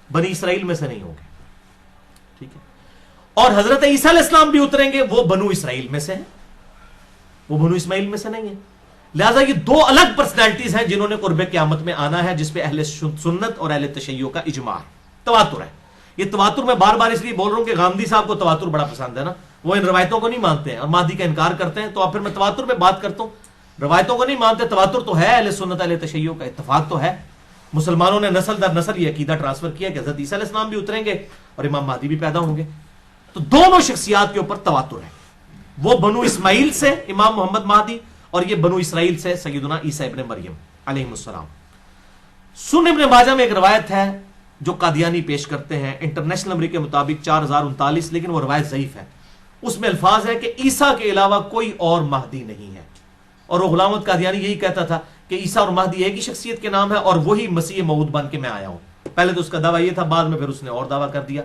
B: بنی اسرائیل میں سے نہیں ہوں گے. ٹھیک ہے, اور حضرت عیسیٰ علیہ السلام بھی اتریں گے وہ بنو اسرائیل میں سے ہیں, وہ بنو اسماعیل میں سے نہیں ہیں. لہذا یہ 2 الگ پرسنالٹیز ہیں جنہوں نے قرب قیامت میں آنا ہے, جس پہ اہل سنت اور اہل تشیع کا اجماع ہے. تواتر ہے. یہ تواتر میں بار بار اس لیے بول رہا ہوں کہ غامدی صاحب کو تواتر بڑا پسند ہے نا, وہ ان روایتوں کو نہیں مانتے ہیں اور مہدی کا انکار کرتے ہیں, تو اب پھر میں تواتر میں بات کرتا ہوں. روایتوں کو نہیں مانتے, تواتر تو ہے, اہل سنت اہل تشیع کا اتفاق تو ہے. مسلمانوں نے نسل در نسل یہ عقیدہ ٹرانسفر کیا کہ حضرت عیسیٰ علیہ السلام بھی اتریں گے اور امام مہدی بھی پیدا ہوں گے. تو دونوں شخصیات کے اوپر تواتر ہے, وہ بنو اسماعیل سے امام محمد مہدی اور یہ بنو اسرائیل سے سیدنا عیسیٰ ابن مریم علیہ السلام. سنن ابن ماجہ میں ایک روایت ہے جو قادیانی پیش کرتے ہیں انٹرنیشنل نمبر کے مطابق 4039, لیکن وہ روایت ضعیف ہے. اس میں الفاظ ہے کہ عیسیٰ کے علاوہ کوئی اور مہدی نہیں ہے, اور وہ غلام احمد قادیانی یہی کہتا تھا کہ عیسیٰ اور مہدی ایک ہی شخصیت کے نام ہے اور وہی مسیح موعود بن کے میں آیا ہوں. پہلے تو اس کا دعویٰ یہ تھا, بعد میں پھر اس نے اور دعویٰ کر دیا.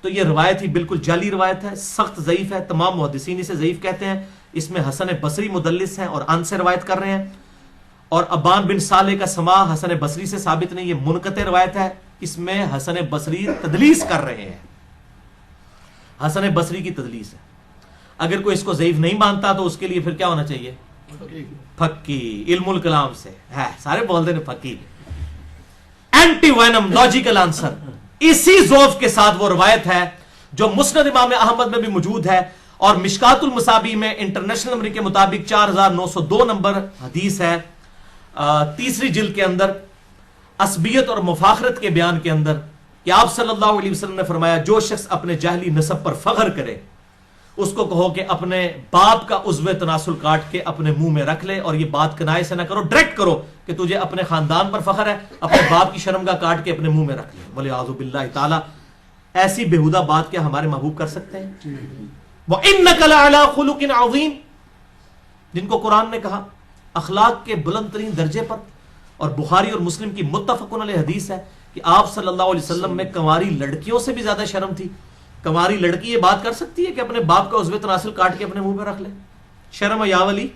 B: تو یہ روایت ہی بالکل جعلی روایت ہے, سخت ضعیف ہے, تمام محدثین اسے ضعیف کہتے ہیں. اس میں حسن بصری مدلس ہیں اور ان سے روایت کر رہے ہیں, اور ابان بن صالح کا سماع حسن بصری سے ثابت نہیں, یہ منقطع روایت ہے. اس میں حسن بصری تدلیس کر رہے ہیں, حسن بصری کی تدلیس ہے. اگر کوئی اس کو ضعیف نہیں مانتا تو اس کے لیے پھر کیا ہونا چاہیے, پھکی, علم الکلام سے ہے, سارے بولتے ہیں پھکی. اینٹی وینم لاجیکل آنسر, اسی ذوف کے ساتھ وہ روایت ہے جو مسند امام احمد میں بھی موجود ہے, اور مشکات المصابیح میں انٹرنیشنل نمبر کے مطابق 4902 نمبر حدیث ہے, 3 جلد کے اندر, عصبیت اور مفاخرت کے بیان کے اندر, کہ آپ صلی اللہ علیہ وسلم نے فرمایا جو شخص اپنے جاہلی نسب پر فخر کرے اس کو کہو کہ اپنے باپ کا عضو تناسل کاٹ کے اپنے منہ میں رکھ لے, اور یہ بات کنائے سے نہ کرو, ڈائریکٹ کرو کہ تجھے اپنے خاندان پر فخر ہے, اپنے باپ کی شرمگاہ کاٹ کے اپنے منہ میں رکھ لے. وَلِعَاذُ بِاللَّهِ تعالی, ایسی بےہودہ بات کیا ہمارے محبوب کر سکتے ہیں؟ وَإِنَّكَ لَعَلَىٰ خُلُقٍ عَظِيمٍ, جن کو قرآن نے کہا اخلاق کے بلند ترین درجے پر, اور بخاری اور مسلم کی متفقن علیہ حدیث ہے کہ آپ صلی اللہ علیہ وسلم میں کنواری لڑکیوں سے بھی زیادہ شرم تھی. کنواری لڑکی یہ بات کر سکتی ہے کہ اپنے باپ کا عضو تناسل کاٹ کے اپنے منہ پہ رکھ لے؟ شرم یا ولی.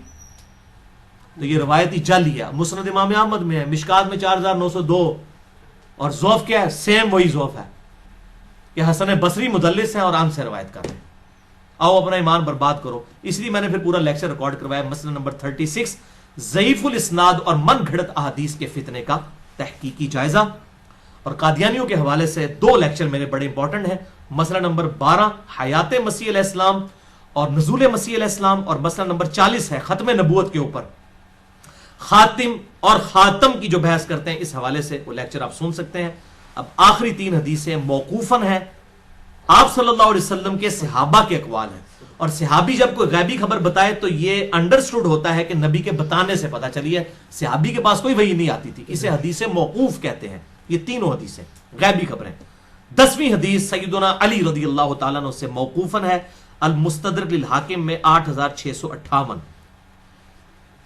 B: تو یہ روایتی جعلی ہے, مسند امام احمد میں ہے, مشکات میں 4902, اور ذوف کیا ہے, سیم وہی ذوف ہے کہ حسن بصری مدلس ہیں اور ان سے روایت کر رہے ہیں. آؤ اپنا ایمان برباد کرو. اس لیے میں نے پھر پورا لیکچر ریکارڈ کروایا, مسئلہ نمبر 36, ضعیف الاسناد اور من گھڑت احادیث کے فتنے کا تحقیقی جائزہ. اور قادیانیوں کے حوالے سے 2 لیکچر میرے بڑے امپورٹنٹ ہیں, مسئلہ نمبر 12 حیات مسیح علیہ السلام اور نزول مسیح علیہ السلام, اور مسئلہ نمبر 40 ہے ختم نبوت کے اوپر, خاتم اور خاتم کی جو بحث کرتے ہیں, اس حوالے سے وہ لیکچر آپ سن سکتے ہیں. اب آخری 3 حدیثیں موقوفاً ہیں آپ صلی اللہ علیہ وسلم کے صحابہ کے اقوال ہیں، اور صحابی جب کوئی غیبی خبر بتائے تو یہ انڈرسٹوڈ ہوتا ہے کہ نبی کے بتانے سے پتہ چلی ہے، صحابی کے پاس کوئی وحی نہیں آتی تھی، اسے حدیث موقوف کہتے ہیں۔ یہ تینوں حدیثیں غیبی خبریں۔ 10ویں حدیث سیدنا علی رضی اللہ تعالیٰ عنہ سے موقوفاً ہے، المستدرک للحاکم میں 8658،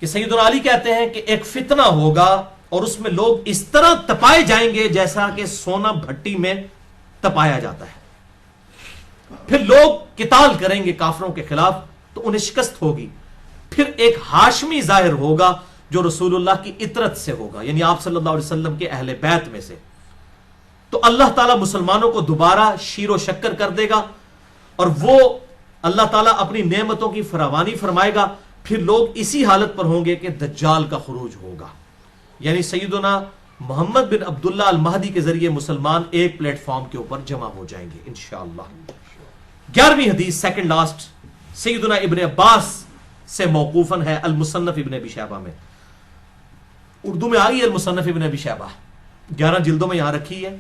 B: کہ سیدنا علی کہتے ہیں کہ ایک فتنہ ہوگا اور اس میں لوگ اس طرح تپائے جائیں گے جیسا کہ سونا بھٹی میں تپایا جاتا ہے، پھر لوگ قتال کریں گے کافروں کے خلاف تو انہیں شکست ہوگی، پھر ایک ہاشمی ظاہر ہوگا جو رسول اللہ کی اطرت سے ہوگا، یعنی آپ صلی اللہ علیہ وسلم کے اہل بیت میں سے، تو اللہ تعالیٰ مسلمانوں کو دوبارہ شیر و شکر کر دے گا اور وہ اللہ تعالیٰ اپنی نعمتوں کی فراوانی فرمائے گا، پھر لوگ اسی حالت پر ہوں گے کہ دجال کا خروج ہوگا، یعنی سیدنا محمد بن عبداللہ المہدی کے ذریعے مسلمان ایک پلیٹ فارم کے اوپر جمع ہو جائیں گے انشاءاللہ۔ 11ویں حدیث سیکنڈ لاسٹ سیدنا ابن عباس سے موقوفاً ہے، المصنف ابن ابی شیبہ میں، اردو میں آ گئی المصنف ابن ابی شیبہ، 11 جلدوں میں یہاں رکھی ہے،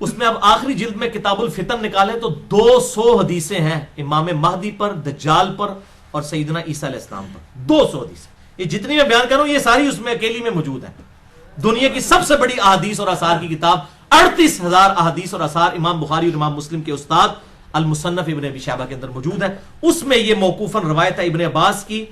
B: اس میں اب آخری جلد میں کتاب الفتن نکالے تو 200 حدیثیں ہیں امام مہدی پر، دجال پر اور سیدنا عیسیٰ علیہ السلام پر، 200 حدیثیں، یہ جتنی میں بیان کر رہا ہوں یہ ساری اس میں اکیلی میں موجود ہیں۔ دنیا کی سب سے بڑی احادیث اور آثار کی کتاب، 38,000 احادیث اور آثار امام بخاری اور امام مسلم کے استاد المصنف ابن ابی شیبہ کے اندر موجود ہے، اس میں یہ موقوفاً روایت ہے ابن عباس کی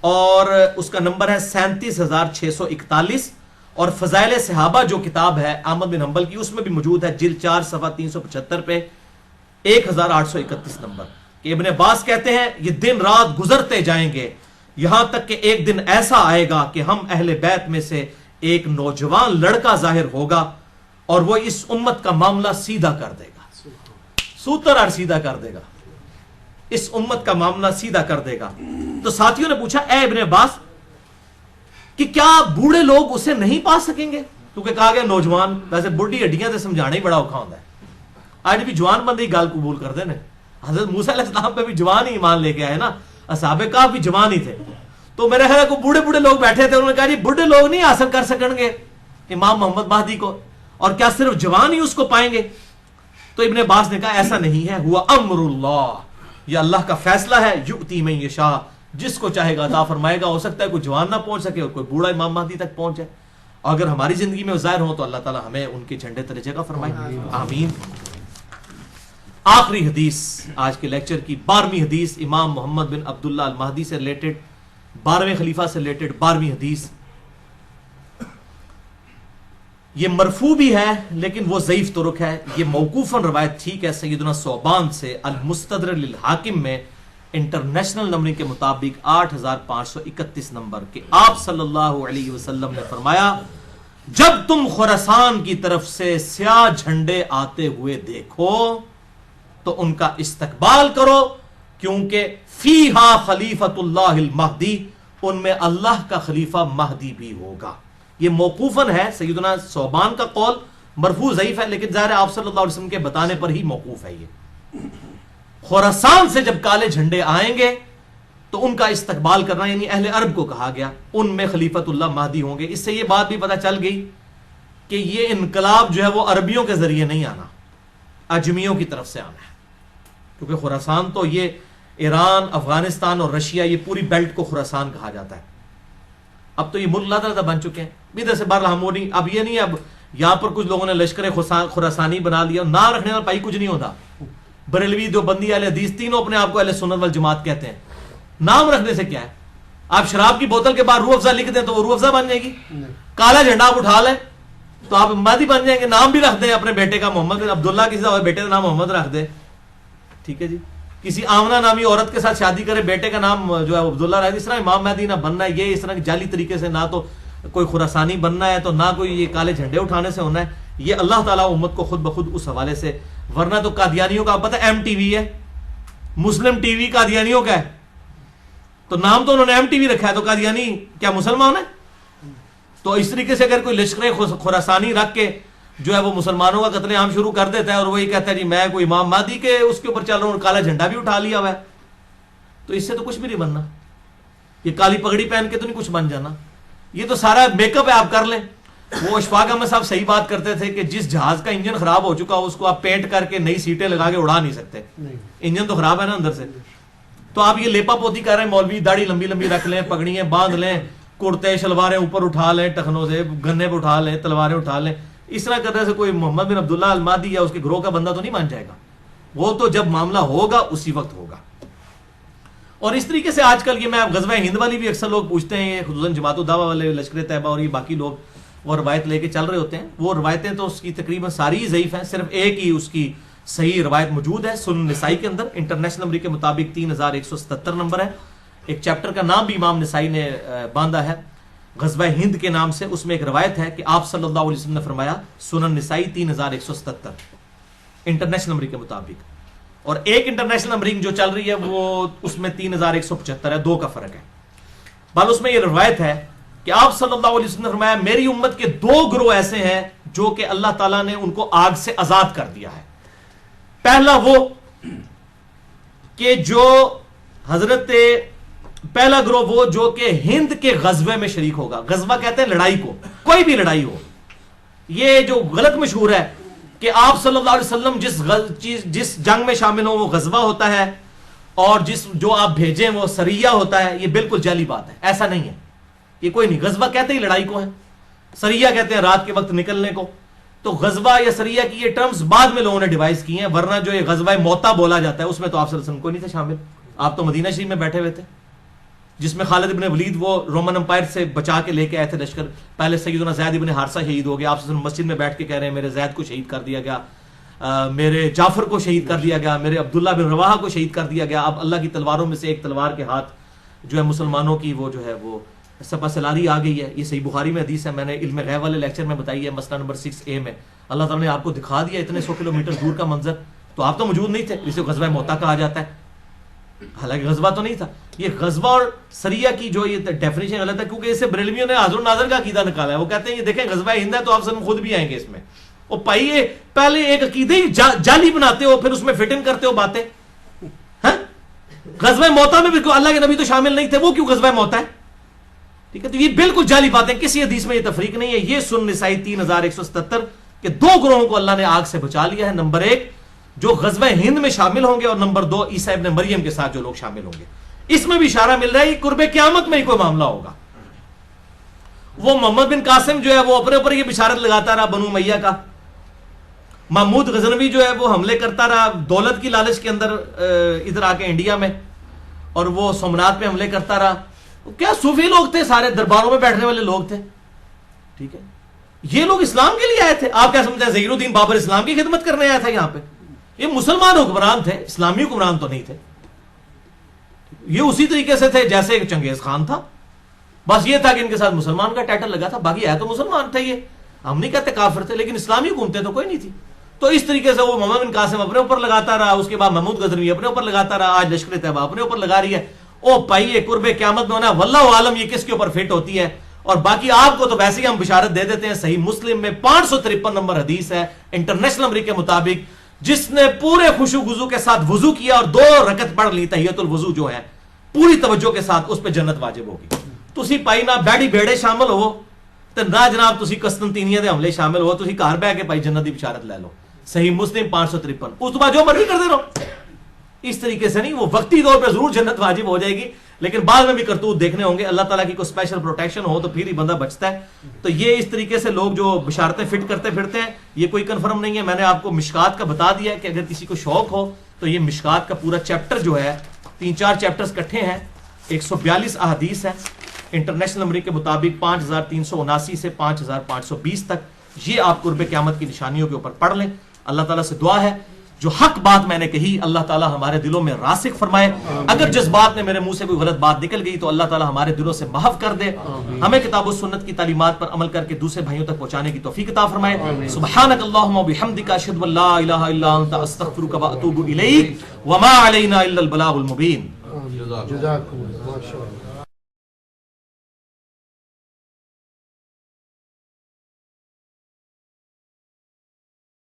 B: اور اس کا نمبر ہے 37,641، اور فضائل صحابہ جو کتاب ہے احمد بن حنبل کی اس میں بھی موجود ہے، جلد 4 صفحہ 375 پہ 1831 نمبر، کہ ابن عباس کہتے ہیں یہ دن رات گزرتے جائیں گے یہاں تک کہ ایک دن ایسا آئے گا کہ ہم اہل بیت میں سے ایک نوجوان لڑکا ظاہر ہوگا اور وہ اس امت کا معاملہ سیدھا کر دے گا، سوتر اور سیدھا کر دے گا، اس امت کا معاملہ سیدھا کر دے گا۔ تو ساتھیوں نے پوچھا اے ابن عباس کہ کیا بوڑھے لوگ اسے نہیں پا سکیں گے؟ کیونکہ کہا گیا نوجوان، ویسے بڑھی ہڈیاں تے سمجھانا ہی بڑا اوکھا ہوتا ہے، آج بھی جوان بندے ہی گال قبول کر دے نا، حضرت موسیٰ علیہ السلام پہ بھی جوان ہی ایمان لے کے آئے نا، اصحاب کہف بھی جوان ہی تھے، تو میرے خیال کو بوڑھے لوگ بیٹھے تھے، انہوں نے کہا جی بوڑھے لوگ نہیں حاصل کر سکیں گے امام محمد مہدی کو، اور کیا صرف جوان ہی اس کو پائیں گے؟ تو ابن عباس نے کہا ایسا نہیں ہے، ہوا امر اللہ، یہ اللہ کا فیصلہ ہے، یؤتی من یشاء، جس کو چاہے گا عطا فرمائے گا، ہو سکتا ہے کوئی جوان نہ پہنچ سکے اور کوئی بوڑھا امام مہدی تک پہنچ جائے، اگر ہماری زندگی میں ظاہر ہوں تو اللہ تعالی ہمیں ان کے جھنڈے تلے جگہ فرمائے، آمین۔ آخری حدیث آج کے لیکچر کی 12ویں حدیث امام محمد بن عبداللہ المہدی سے ریلیٹڈ، 12ویں خلیفہ سے ریلیٹڈ 12ویں حدیث، یہ مرفوع بھی ہے لیکن وہ ضعیف طرق ہے، یہ موقوفاً روایت ٹھیک ہے سیدنا ثوبان سے المستدرک للحاکم میں انٹرنیشنل نمبرنگ کے مطابق 8531 نمبر، کہ آپ صلی اللہ علیہ وسلم نے فرمایا جب تم خراسان کی طرف سے سیاہ جھنڈے آتے ہوئے دیکھو تو ان کا استقبال کرو، کیونکہ فیہا خلیفۃ اللہ المہدی، ان میں اللہ کا خلیفہ مہدی بھی ہوگا۔ یہ موقوفاً ہے سیدنا ثوبان کا قول، مرفوع ضعیف ہے لیکن ظاہر آپ صلی اللہ علیہ وسلم کے بتانے پر ہی موقوف ہے۔ یہ خراسان سے جب کالے جھنڈے آئیں گے تو ان کا استقبال کرنا، یعنی اہل عرب کو کہا گیا، ان میں خلیفۃ اللہ مہدی ہوں گے۔ اس سے یہ بات بھی پتہ چل گئی کہ یہ انقلاب جو ہے وہ عربیوں کے ذریعے نہیں آنا، اجمیوں کی طرف سے آنا ہے، کیونکہ خراسان تو یہ ایران، افغانستان اور رشیا، یہ پوری بیلٹ کو خراسان کہا جاتا ہے۔ اب تو یہ ملک لادہ بن چکے ہیں، ادھر سے باہر ہم نہیں، اب یہ نہیں، اب یہاں پر کچھ لوگوں نے لشکر خراسانی بنا لیا، نام رکھنے والا پائی کچھ نہیں ہوتا، بریلوی، دیوبندی، اہل حدیث تینوں اپنے آپ کو اہل سنت والجماعت کہتے ہیں، نام رکھنے سے کیا ہے؟ آپ شراب کی بوتل کے بعد روح افزا لکھ دیں تو وہ روح افزا بن جائے گی، کالا جھنڈا آپ اٹھا لیں تو آپ مہدی بن جائیں گے، نام بھی رکھ دیں اپنے بیٹے کا محمد بن عبداللہ، کسی کا بیٹے کا نام محمد رکھ دیں، ٹھیک ہے جی، کسی آمنہ نامی عورت کے ساتھ شادی کرے، بیٹے کا نام جو ہے عبداللہ رکھ دیں، اس طرح امام مہدی نہ بننا ہے، یہ اس طرح کی جعلی طریقے سے نہ تو کوئی خراسانی بننا ہے تو نہ کوئی یہ کالے جھنڈے اٹھانے سے ہونا ہے، یہ اللہ تعالیٰ امت کو خود بخود اس حوالے سے، ورنہ تو قادیانیوں کا پتہ ایم ٹی وی ہے، مسلم ٹی وی قادیانیوں کا ہے، تو نام تو انہوں نے ایم ٹی وی رکھا ہے، تو قادیانی کیا مسلمان ہے؟ تو اس طریقے سے اگر کوئی لشکر خراسانی رکھ کے جو ہے وہ مسلمانوں کا قتل عام شروع کر دیتا ہے اور وہی کہتا ہے جی میں کوئی امام مہدی کے اس کے اوپر چل رہا ہوں، کالا جھنڈا بھی اٹھا لیا ہوا ہے، تو اس سے تو کچھ بھی نہیں بننا، یہ کالی پگڑی پہن کے تو نہیں کچھ بن جانا، یہ تو سارا میک اپ ہے، آپ کر لیں۔ وہ اشفاق احمد صاحب صحیح بات کرتے تھے کہ جس جہاز کا انجن خراب ہو چکا اس کو آپ پینٹ کر کے نئی سیٹیں لگا کے اڑا نہیں سکتے, انجن تو خراب ہے نا اندر سے. تو آپ یہ لیپا پوتی کر رہے ہیں, مولوی داڑھی لمبی لمبی رکھ لیں, پگڑیاں باندھ لیں, کرتے شلواریں اوپر اٹھا لیں, ٹخنوں سے گنے پہ اٹھا لیں, تلواریں اٹھا لیں, اس طرح کرنے سے کوئی محمد بن عبداللہ المہدی یا اس کے گروہ کا بندہ تو نہیں مان جائے گا. وہ تو جب معاملہ ہوگا اسی وقت ہوگا. اور اس طریقے سے آج کل یہ میں غزوہ ہند والی بھی اکثر لوگ پوچھتے ہیں, خصوصاً جماعت الدعوہ والے, لشکر طیبہ اور یہ باقی لوگ وہ روایت لے کے چل رہے ہوتے ہیں. وہ روایتیں تو اس کی تقریباً ساری ضعیف ہیں, صرف ایک ہی اس کی صحیح روایت موجود ہے سنن نسائی کے اندر, انٹرنیشنل نمبر کے مطابق 3177 نمبر ہے. ایک چیپٹر کا نام بھی امام نسائی نے باندھا ہے غزوہ ہند کے نام سے. اس میں ایک روایت ہے کہ آپ صلی اللہ علیہ وسلم نے فرمایا, سنن نسائی 3177 انٹرنیشنل نمبر کے مطابق, اور ایک انٹرنیشنل نمبرنگ جو چل رہی ہے وہ اس میں 3175 ہے, 2 کا فرق ہے. بل اس میں یہ روایت ہے کہ آپ صلی اللہ علیہ وسلم نے فرمایا, میری امت کے 2 گروہ ایسے ہیں جو کہ اللہ تعالیٰ نے ان کو آگ سے آزاد کر دیا ہے. پہلا وہ کہ جو پہلا گروہ وہ جو کہ ہند کے غزوے میں شریک ہوگا. غزوہ کہتے ہیں لڑائی کو, کوئی بھی لڑائی ہو. یہ جو غلط مشہور ہے کہ آپ صلی اللہ علیہ وسلم جس جنگ میں شامل ہو وہ غزوہ ہوتا ہے, اور جو آپ بھیجیں وہ سریہ ہوتا ہے. یہ بالکل جعلی بات ہے, ایسا نہیں ہے. یہ کوئی نہیں. غزوہ کہتے ہی لڑائی کو ہے, سریہ کہتے ہیں رات کے وقت نکلنے کو. تو غزوہ یا سریہ کی یہ ٹرمز بعد میں لوگوں نے ڈیوائز کی ہیں, ورنہ جو یہ غزوہ موتا بولا جاتا ہے اس میں تو آپ صلی اللہ علیہ وسلم کو نہیں تھے شامل. آپ تو مدینہ شریف میں بیٹھے ہوئے تھے, جس میں خالد ابن ولید وہ رومن امپائر سے بچا کے لے کے آئے تھے لشکر. پہلے سیدنا زید ابن حارثہ شہید ہو گیا, آپ صلی اللہ علیہ وسلم مسجد میں بیٹھ کے کہہ رہے ہیں میرے زید کو شہید کر دیا گیا, میرے جعفر کو شہید کر دیا گیا, میرے عبداللہ بن رواحہ کو شہید کر دیا گیا. اب اللہ کی تلواروں میں سے ایک تلوار کے ہاتھ جو ہے مسلمانوں کی وہ جو ہے وہ سپہ سلاری آ گئی ہے. یہ صحیح بخاری میں حدیث ہے, میں نے علم غیب والے لیکچر میں بتائی ہے, مسئلہ نمبر 6A میں. اللہ تعالیٰ نے آپ کو دکھا دیا اتنے 100 کلومیٹر دور کا منظر, تو آپ تو موجود نہیں تھے, اسے غزوہ موتا کہا جاتا ہے. حالانکہ غزوہ تو نہیں تھا. یہ غزوہ اور سریہ کی جو یہ ڈیفینیشن غلط ہے, کیونکہ اسے بریلویوں نے حاضر و ناظر کا عقیدہ نکالا ہے. وہ کہتے ہیں یہ دیکھیں غزوہ ہند ہے تو آپ خود بھی آئیں گے اس میں. اور پائیے پہلے ایک عقیدے ہی جعلی بناتے ہو, پھر اس میں فٹ ان کرتے ہو باتیں. غزوہ موتا میں بھی اللہ کے نبی تو شامل نہیں تھے, وہ کیوں غزوہ موتا ہے؟ ٹھیک ہے, تو یہ بالکل جعلی باتیں, کسی حدیث میں یہ تفریق نہیں ہے. یہ سنن نسائی 3177 کہ 2 گروہوں کو اللہ نے آگ سے بچا لیا ہے. نمبر 1 جو غزوہ ہند میں شامل ہوں گے, اور نمبر 2 عیسیٰ ابن مریم کے ساتھ جو لوگ شامل ہوں گے. اس میں بھی اشارہ مل رہا ہے کہ قرب قیامت میں ہی کوئی معاملہ ہوگا. وہ محمد بن قاسم جو ہے وہ اپنے اوپر یہ بشارت لگاتا رہا بنو امیہ کا. محمود غزنوی جو ہے وہ حملے کرتا رہا دولت کی لالچ کے اندر ادھر آ کے انڈیا میں, اور وہ سومنات پہ حملے کرتا رہا. کیا صوفی لوگ تھے, سارے درباروں میں بیٹھنے والے لوگ تھے. ٹھیک ہے, یہ لوگ اسلام کے لیے آئے تھے. آپ کیا سمجھتے ہیں ظہیر الدین بابر اسلام کی خدمت کرنے آیا تھا یہاں پہ؟ یہ مسلمان حکمران تھے, اسلامی حکمران تو نہیں تھے. یہ اسی طریقے سے تھے جیسے چنگیز خان تھا, بس یہ تھا کہ ان کے ساتھ مسلمان کا ٹائٹل لگا تھا, باقی ہے تو مسلمان تھے. یہ ہم نہیں کہتے کافر تھے, لیکن اسلامی حکومتیں تو کوئی نہیں تھی. تو اس طریقے سے وہ محمد بن قاسم اپنے اوپر لگاتا رہا, اس کے بعد محمود غزنوی اپنے اوپر لگاتا رہا, آج لشکر طیبہ اپنے اوپر لگا رہی ہے. او پائیے قرب قیامت میں ہونا واللہ عالم یہ کس کے اوپر فٹ ہوتی ہے. اور باقی آپ کو تو ویسے ہی ہم بشارت دے دیتے ہیں. صحیح مسلم میں 553 نمبر حدیث ہے انٹرنیشنل نمبر کے مطابق, جس نے پورے خوشو گزو کے ساتھ وضو کیا اور 2 رکعت پڑھ لی تحیت الوضو جو ہے پوری توجہ کے ساتھ, اس پہ جنت واجب ہوگی. تسی پائی نہ بیڑی بیڑے شامل ہو تو نہ جناب تسی قسطنطینیہ دے حملے شامل ہو, تسی گھر بیٹھ کے پائی جنت دی بشارت لے لو. صحیح مسلم 553. اس تو بعد جو مرضی کرتے رہو. اس طریقے سے نہیں, وہ وقتی طور پہ ضرور جنت واجب ہو جائے گی, لیکن بعد میں بھی کرتوت دیکھنے ہوں گے. اللہ تعالیٰ کی کوئی اسپیشل پروٹیکشن ہو تو پھر ہی بندہ بچتا ہے. تو یہ اس طریقے سے لوگ جو بشارتیں فٹ کرتے پھرتے ہیں, یہ کوئی کنفرم نہیں ہے. میں نے آپ کو مشکات کا بتا دیا کہ اگر کسی کو شوق ہو تو یہ مشکات کا پورا چیپٹر جو ہے 3-4 چیپٹرز کٹھے ہیں, 142 احادیث ہیں انٹرنیشنل نمبر کے مطابق 5379 سے 5520 تک. یہ آپ قرب قیامت کی نشانیوں کے اوپر پڑھ لیں. اللہ تعالیٰ سے دعا ہے جو حق بات میں نے کہی اللہ تعالیٰ ہمارے دلوں میں راسخ فرمائے. اگر جس بات نے میرے منہ سے کوئی غلط بات نکل گئی تو اللہ تعالیٰ ہمارے دلوں سے محو کر دے. ہمیں کتاب و سنت کی تعلیمات پر عمل کر کے دوسرے بھائیوں تک پہنچانے کی توفیق عطا فرمائے. سبحانک اللہم و بحمدک اشہد ان لا الہ الا انت استغفرک و اتوب الیک وما علینا الا البلاغ المبین.